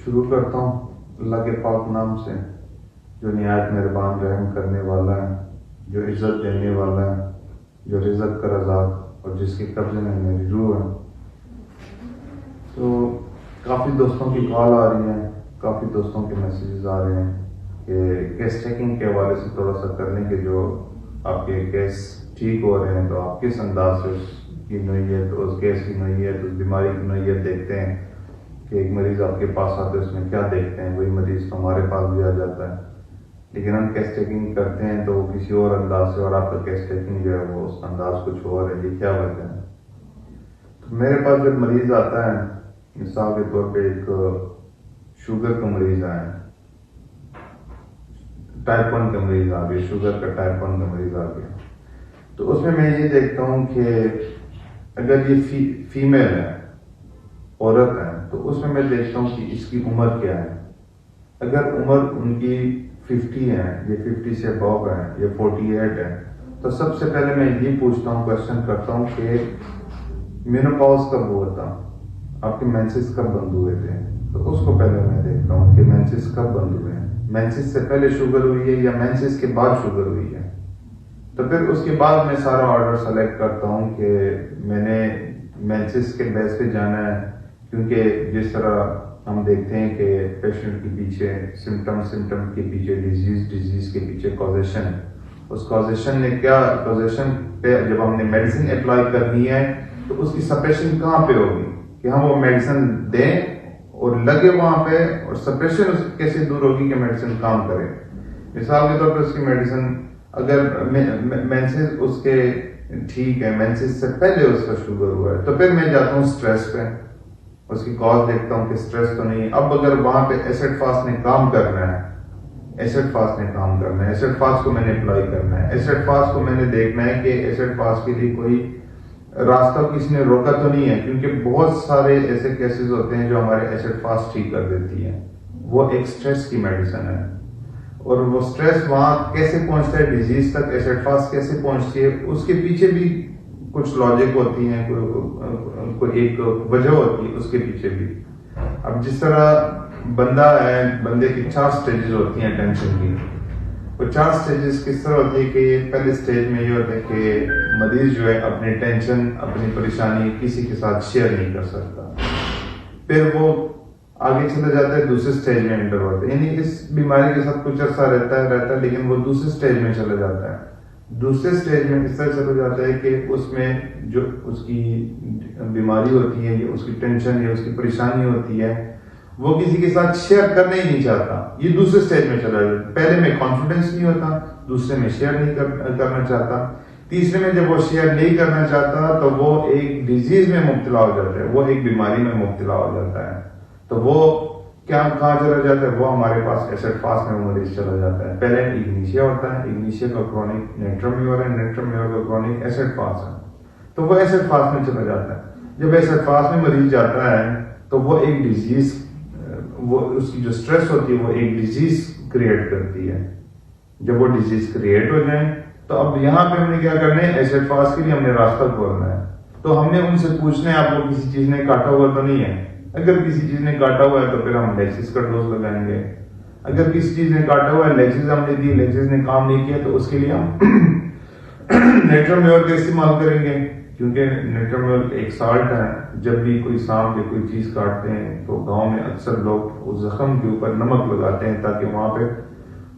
شروع کرتا ہوں اللہ کے پاک نام سے جو نہایت مہربان رحم کرنے والا ہے، جو عزت دینے والا ہے، جو رزق کا رزاق اور جس کے قبضے میں میری روح ہے۔ تو کافی دوستوں کی کال آ رہی ہیں، کافی دوستوں کے میسیجز آ رہے ہیں کہ کیس چیکنگ کے حوالے سے تھوڑا سا کر لیں کہ جو آپ کے کیس ٹھیک ہو رہے ہیں تو آپ کس انداز سے اس کی نوعیت، اس کیس کی نوعیت، اس بیماری کی نوعیت دیکھتے ہیں کہ ایک مریض آپ کے پاس آتے ہیں اس میں کیا دیکھتے ہیں، وہی مریض ہمارے پاس بھی آ جاتا ہے، لیکن ہم کیس چیکنگ کرتے ہیں تو وہ کسی اور انداز سے، اور آپ کا کیس چیکنگ جو ہے وہ اس انداز کچھ اور ہے۔ یہ کیا وجہ ہے؟ تو میرے پاس جب مریض آتا ہے، مثال کے طور پہ ایک شوگر کا مریض آیا، ٹائپ 1 کا مریض آ گیا، شوگر کا ٹائپ 1 کا مریض آ گیا، تو اس میں یہ دیکھتا ہوں کہ اگر یہ فیمیل ہے، عورت ہے، تو اس میں دیکھتا ہوں کہ اس کی عمر کیا ہے۔ اگر عمر ان کی 50 ہے، یہ 50 سے ابو ہے، یہ 48 ہے، تو سب سے پہلے میں یہ پوچھتا ہوں، کوشچن کرتا ہوں کہ مینوپاز کب ہوا تھا، آپ کے مینسز کب بند ہوئے تھے؟ تو اس کو پہلے میں دیکھتا ہوں کہ مینسز کب بند ہوئے ہیں، مینسز سے پہلے شوگر ہوئی ہے یا مینسز کے بعد شوگر ہوئی ہے۔ تو پھر اس کے بعد میں سارا آرڈر سلیکٹ کرتا ہوں کہ میں نے مینسز کے بیس پہ جانا ہے، کیونکہ جس طرح ہم دیکھتے ہیں کہ پیشنٹ کے پیچھے سمٹم کے پیچھے ڈیزیز کے پیچھے کازیشن، اس کازیشن نے کیا، کازیشن پہ جب ہم نے میڈیسن اپلائی کرنی ہے تو اس کی سپریشن کہاں پہ ہوگی کہ ہم وہ میڈیسن دیں اور لگے وہاں پہ، اور سپریشن اس کیسے دور ہوگی کہ میڈیسن کام کرے۔ مثال کے طور پر اس کی میڈیسن اگر مینسز اس کے ٹھیک ہے، مینسز سے پہلے اس کا شوگر ہوا ہے، تو پھر میں جاتا ہوں سٹریس پہ، اس کی کاز دیکھتا ہوں کہ سٹریس تو نہیں۔ اب اگر وہاں پہ ایسڈ فاسٹ نے کام کرنا ہے، ایسڈ فاسٹ نے کام کرنا ہے، ایسڈ فاسٹ کو میں نے اپلائی کرنا ہے، ایسڈ فاسٹ کو میں نے دیکھنا ہے کہ ایسڈ فاسٹ کے لیے کوئی راستہ کسی نے روکا تو نہیں ہے، کیونکہ بہت سارے ایسے کیسز ہوتے ہیں جو ہمارے ایسڈ فاسٹ ٹھیک کر دیتی ہیں۔ وہ ایک سٹریس کی میڈیسن ہے، اور وہ سٹریس وہاں کیسے پہنچتا ہے ڈیزیز تک، ایسڈ فاسٹ کیسے پہنچتی ہے، اس کے پیچھے بھی کچھ لاجک ہوتی ہیں، کوئی ایک وجہ ہوتی ہے اس کے پیچھے بھی۔ اب جس طرح بندہ ہے، بندے کی 4 سٹیجز ہوتی ہیں ٹینشن کی۔ وہ 4 سٹیجز کس طرح ہوتی ہے کہ پہلے سٹیج میں یہ ہوتا ہے کہ مریض جو ہے اپنی ٹینشن، اپنی پریشانی کسی کے ساتھ شیئر نہیں کر سکتا، پھر وہ آگے چلا جاتا ہے، دوسرے سٹیج میں انٹر ہوتا ہے، یعنی اس بیماری کے ساتھ کچھ عرصہ رہتا ہے لیکن وہ دوسرے سٹیج میں چلا جاتا ہے۔ دوسرے سٹیج میں اس طرح چلا جاتا ہے کہ اس میں جو اس کی بیماری ہوتی ہے یا اس کی ٹینشن یا اس کی پریشانی ہوتی ہے وہ کسی کے ساتھ شیئر کرنا ہی نہیں چاہتا، یہ دوسرے سٹیج میں چلا جاتا ہے۔ پہلے میں کانفیڈنس نہیں ہوتا، دوسرے میں شیئر نہیں کرنا چاہتا، تیسرے میں جب وہ شیئر نہیں کرنا چاہتا تو وہ ایک ڈیزیز میں مبتلا ہو جاتا ہے، وہ ایک بیماری میں مبتلا ہو جاتا ہے۔ تو وہ کہاں چلا جاتا ہے؟ وہ ہمارے پاس ایسڈ فاسٹ میں مریض چلا جاتا ہے۔ پہلے اگنیشیا ہوتا ہے، اگنیشیا کا کرونک نیٹرمیور ہے، نیٹرمیور کا کرونک ایسڈ فاسٹ ہے، تو وہ ایسڈ فاسٹ میں چلا جاتا ہے۔ جب ایسڈ فاسٹ میں مریض جاتا ہے تو وہ ایک ڈیزیز، وہ اس کی جو سٹریس ہوتی ہے وہ ایک ڈیزیز کریٹ کرتی ہے۔ جب وہ ڈیزیز کریٹ ہو جائیں تو اب یہاں پہ ہم نے کیا کرنا ہے، ایسڈ فاسٹ کے لیے ہم نے راستہ کھولنا ہے۔ تو ہم نے ان سے پوچھنا ہے آپ کو کسی چیز نے کاٹا ہوا تو نہیں ہے؟ اگر کسی چیز نے کاٹا ہوا ہے تو پھر ہم لیکسس کا ڈوز لگائیں گے۔ اگر کسی چیز نے کاٹا ہوا ہے، لیکسس ہم نے دی، لیکسس نے کام نہیں کیا، تو اس کے لیے ہم نیٹرمیور کا استعمال کریں گے، کیونکہ نیٹرمیور ایک سالٹ ہے۔ جب بھی کوئی سانپ یا کوئی چیز کاٹتے ہیں تو گاؤں میں اکثر لوگ اس زخم کے اوپر نمک لگاتے ہیں تاکہ وہاں پہ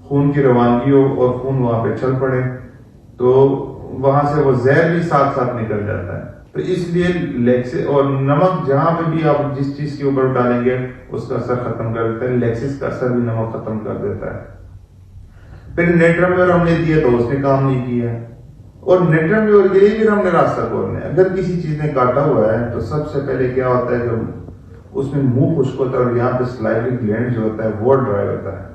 خون کی روانگی ہو اور خون وہاں پہ چل پڑے، تو وہاں سے وہ زہر بھی ساتھ ساتھ نکل جاتا ہے۔ تو اس لیے لیکسس اور نمک جہاں پہ بھی آپ جس چیز کے اوپر ڈالیں گے اس کا اثر ختم کر دیتا ہے، لیکسس کا اثر بھی نمک ختم کر دیتا ہے۔ پھر نیٹرمیور ہم نے دیا تو اس نے کام نہیں کیا، اور نیٹرمیور کے لیے پھر ہم نے راستہ کھولنا ہے۔ اگر کسی چیز نے کاٹا ہوا ہے تو سب سے پہلے کیا ہوتا ہے، جب اس میں منہ خشک ہوتا ہے اور یہاں پہ سلائیوری گلینڈ جو ہوتا ہے وہ ڈرائی ہوتا ہے۔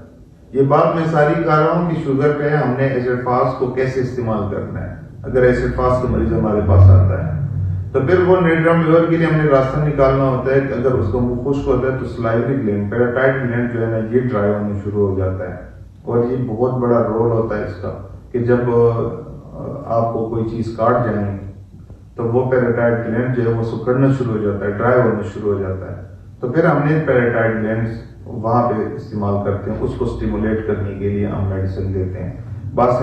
یہ بات میں ساری کر رہا ہوں کہ شوگر پہ ہم نے ایسڈ فاسٹ کو کیسے استعمال کرنا ہے۔ اگر ایسڈ فاسٹ کا مریض ہمارے پاس آتا ہے تو پھر وہ نیٹرمیور کے لیے ہم نے راستہ نکالنا ہوتا ہے کہ اگر اس کو منہ خشک ہوتا ہے تو سلائیوری گلینڈ، پیراٹائٹ گلینڈ جو ہے نا، یہ ڈرائی ہونے شروع ہو جاتا ہے، اور یہ بہت بڑا رول ہوتا ہے اس کا کہ جب آپ کو کوئی چیز کاٹ جائیں تو وہ پیراٹائٹ گلینڈ جو ہے وہ سکڑنا شروع ہو جاتا ہے، ڈرائی ہونا شروع ہو جاتا ہے۔ تو پھر ہم نے پیراٹائٹ گلینڈ وہاں پہ استعمال کرتے ہیں. اس کو اسٹیمولیٹ کرنے کے لیے ہم میڈیسن دیتے ہیں. بعض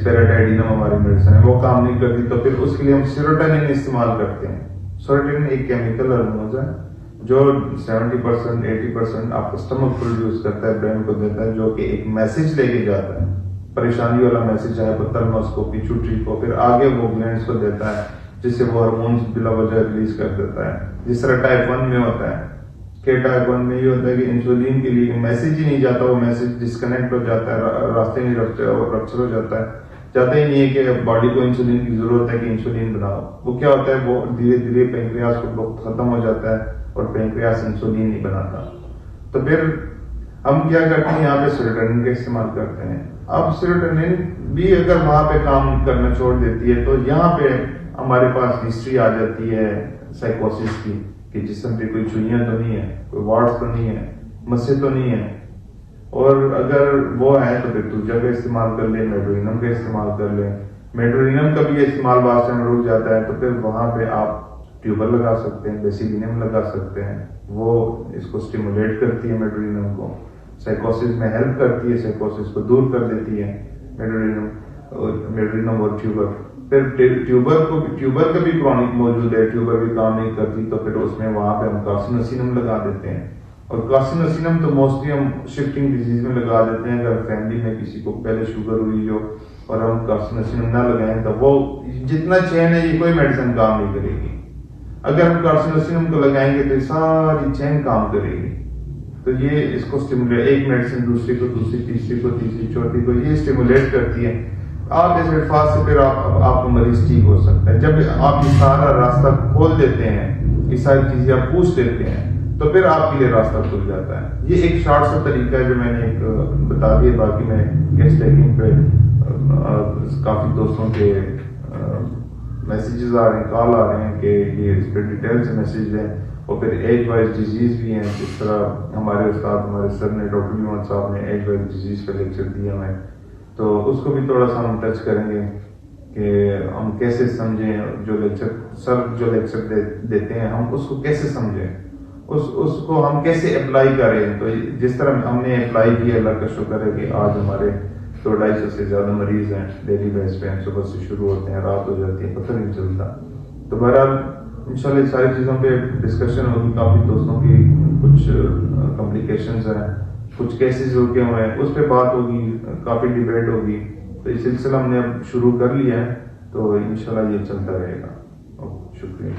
پیراٹائڈینم ہماری میڈیسن ہے وہ کام نہیں کرتی تو پھر اس کے لیے ہم سیروٹونین استعمال کرتے ہیں. سیروٹونین ایک کیمیکل ہارمون ہے جو 70% 80% آپ کا اسٹمک پروڈیوس کرتا ہے, برین کو دیتا ہے, جو کہ ایک میسج لے کے جاتا ہے, پریشانی والا میسج ہے تھلمس کو, پیچوٹری کو, پھر آگے وہ گلینڈز کو دیتا ہے جس سے وہ ہارمونز بلا وجہ ریلیز کر دیتا ہے. جس طرح ٹائپ 1 میں ہوتا ہے کہ ٹائپ 1 میں یہ ہوتا ہے کہ انسولین کے لیے میسج ہی نہیں جاتا, وہ میسج ڈسکنیکٹ ہو جاتا ہے, راستے میں رپچر ہو جاتا ہے, جاتا ہی نہیں ہے کہ باڈی کو انسولین کی ضرورت ہے کہ انسولین بناؤ. وہ کیا ہوتا ہے وہ دھیرے دھیرے پینکریاس کو ختم ہو جاتا ہے اور پینکریاس انسولین نہیں بناتا. تو پھر ہم کیا کرتے ہیں یہاں پہ سیروٹونین کا استعمال کرتے ہیں. اب سیروٹونین بھی اگر وہاں پہ کام کرنا چھوڑ دیتی ہے تو یہاں پہ ہمارے پاس ہسٹری آ جاتی ہے سائیکوسس کی کہ جسم پہ کوئی چوئیاں تو نہیں ہے, کوئی وارڈس تو نہیں ہے, مسے تو نہیں ہے, اور اگر وہ ہے تو پھر دوسرا کا استعمال کر لیں, میڈرینم کا استعمال کر لیں. میڈرینم کا بھی استعمال بعض ٹائم رک جاتا ہے تو پھر وہاں پہ آپ ٹیوبر لگا سکتے ہیں, بیسیلینم لگا سکتے ہیں, وہ اس کو اسٹیمولیٹ کرتی ہے, میڈرینم کو سائیکوسس میں ہیلپ کرتی ہے, سائیکوسس کو دور کر دیتی ہے میڈرینم اور ٹیوبر. پھر ٹیوبر کا بھی کرونک موجود ہے, ٹیوبر بھی کام نہیں کرتی تو پھر اس میں وہاں پہ ہم کارسینوسینم لگا دیتے ہیں. اور کارسینوسینم تو موسٹلی ہم شفٹنگ ڈیزیز میں لگا دیتے ہیں. اگر فیملی میں کسی کو پہلے شوگر ہوئی ہو اور ہم کارسینوسینم نہ لگائیں تو وہ جتنا چین ہے یہ کوئی میڈیسن کام نہیں کرے گی. اگر ہم کارسینوسینم کو لگائیں گے تو یہ ساری چین کام کرے گی. تو یہ اس کو اسٹیمولیٹ, ایک میڈیسن دوسری کو, دوسری تیسری کو, تیسری چوتھی کو یہ اسٹیمولیٹ کرتی ہے. آپ اس الفاظ سے پھر آپ کو مریض ٹھیک ہو سکتا ہے. جب آپ یہ سارا راستہ کھول دیتے ہیں, یہ ساری چیزیں آپ پوچھ لیتے ہیں تو پھر آپ کے لیے راستہ کھل جاتا ہے. یہ ایک شارٹ سا طریقہ ہے جو میں نے ایک بتا دیا. باقی میں گیسٹ ٹیکنگ پہ کافی دوستوں کے میسیجز آ رہے ہیں, کال آ رہے ہیں کہ یہ اس پہ ڈیٹیل سے میسیج دیں. اور پھر ایج وائز ڈیزیز بھی ہیں, جس طرح ہمارے استاد ہمارے سر نے ڈاکٹر یومن صاحب نے ایج وائز ڈیزیز کا لیکچر دیا ہمیں, تو اس کو بھی تھوڑا سا ہم ٹچ کریں گے کہ ہم کیسے سمجھیں جو لیکچر سر جو لیکچر دیتے ہیں ہم اس کو کیسے سمجھیں, اس کو ہم کیسے اپلائی کریں. تو جس طرح ہم نے اپلائی کیا, اللہ کا شکر ہے کہ آج ہمارے 200-250 سے زیادہ مریض ہیں ڈیلی بیس پہ. صبح سے شروع ہوتے ہیں, رات ہو جاتی ہے, پتہ نہیں چلتا. تو بہرحال انشاءاللہ اس ساری چیزوں پہ ڈسکشن ہوگی. کافی دوستوں کی کچھ کمپلیکیشنز ہیں, کچھ کیسز ہو کے ہوئے ہیں, اس پہ بات ہوگی, کافی ڈیبیٹ ہوگی. تو یہ سلسلہ ہم نے اب شروع کر لیا ہے تو انشاءاللہ یہ چلتا رہے گا. شکریہ.